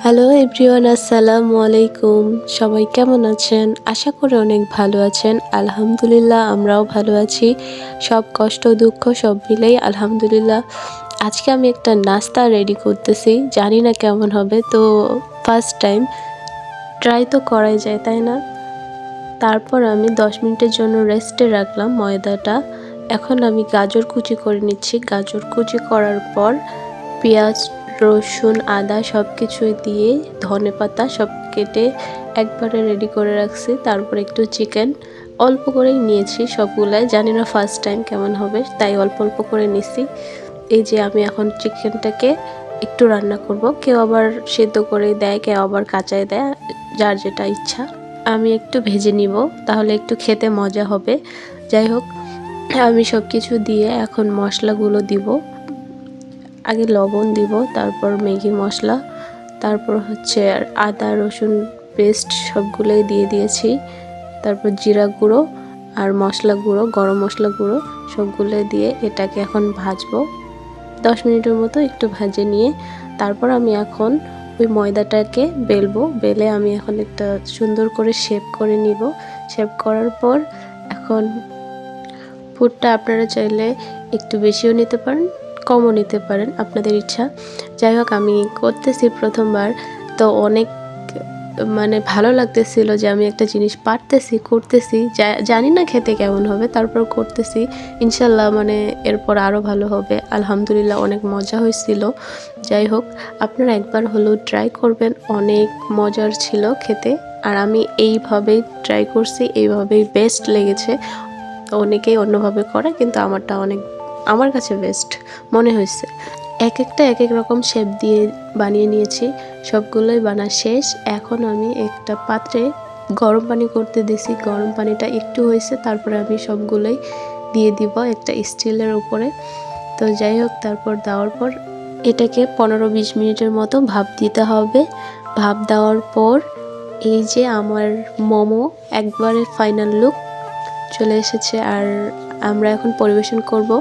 Hello everyone, আসসালামু আলাইকুম। সবাই কেমন আছেন? আশা করি অনেক ভালো আছেন। আলহামদুলিল্লাহ, আমরাও ভালো আছি। সব কষ্ট দুঃখ সব মিলেই আলহামদুলিল্লাহ। আজকে আমি একটা নাস্তা রেডি করতেছি, জানি না কেমন হবে। তো ফার্স্ট টাইম ট্রাই তো করাই যায়, তাই না? তারপর আমি 10 মিনিটের জন্য রেস্টে রাখলাম ময়দাটা। এখন আমি গাজর কুচি করে নিচ্ছি। গাজর কুচি করার পর পেঁয়াজ, রসুন, আদা সব কিছুই দিয়ে ধনেপাতা সব কেটে একবারে রেডি করে রাখছি। তারপর একটু চিকেন অল্প করেই নিয়েছি সবগুলাই, জানি না ফার্স্ট টাইম কেমন হবে, তাই অল্প অল্প করে নিছি। এই যে আমি এখন চিকেনটাকে একটু রান্না করব। কেউ আবার সেদ্ধ করে দেয়, কেউ আবার কাঁচায় দেয়, যার যেটা ইচ্ছা। আমি একটু ভেজে নিব, তাহলে একটু খেতে মজা হবে। যাই হোক, আমি সব কিছু দিয়ে এখন মশলাগুলো দিব। আগে লবণ দিব, তারপর ম্যাগি মশলা, তারপর হচ্ছে আদা রসুন পেস্ট সবগুলোই দিয়ে দিয়েছি। তারপর জিরা গুঁড়ো আর মশলা গুঁড়ো, গরম মশলা গুঁড়ো সবগুলো দিয়ে এটাকে এখন ভাজবো 10 মিনিটের মতো। একটু ভেজে নিয়ে তারপর আমি এখন ওই ময়দাটাকে বেলবো। বেলে আমি এখন একটা সুন্দর করে শেপ করে নিব। শেপ করার পর এখন পুরটা আপনারা চাইলে একটু বেশিও নিতে পারেন, কমও নিতে পারেন, আপনাদের ইচ্ছা। যাই হোক, আমি করতেছি প্রথমবার, তো অনেক ভালো লাগতেছিল যে আমি একটা জিনিস পারতেছি, করতেছি। জানি না খেতে কেমন হবে, তারপর করতেছি। ইনশাল্লাহ এরপর আরও ভালো হবে। আলহামদুলিল্লাহ, অনেক মজা হয়েছিল। যাই হোক, আপনারা একবার হলেও ট্রাই করবেন, অনেক মজার ছিল খেতে। আর আমি এইভাবেই ট্রাই করছি, এইভাবেই বেস্ট লেগেছে। অনেকেই অন্যভাবে করে, কিন্তু আমার কাছে বেস্ট মনে হয়েছে। এক একটা এক এক রকম শেপ দিয়ে বানিয়ে নিয়েছি, সবগুলোই বানা শেষ। এখন আমি একটা পাত্রে গরম পানি করতে দিয়েছি। গরম পানিটা একটু হয়েছে, তারপরে আমি সবগুলোই দিয়ে দিব একটা স্টিলের উপরে। তো যাই হোক, তারপর দেওয়ার পর এটাকে 15-20 মিনিটের মতো ভাপ দিতে হবে। ভাপ দেওয়ার পর এই যে আমার মোমো একবারে ফাইনাল লুক চলে এসেছে। আর আমরা এখন পরিবেশন করব।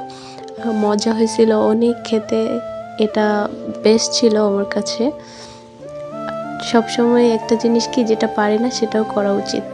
মজা হয়েছিল অনেক খেতে, এটা বেস্ট ছিল আমার কাছে। সবসময় একটা জিনিস কি যেটা পারি না সেটাও করা উচিত।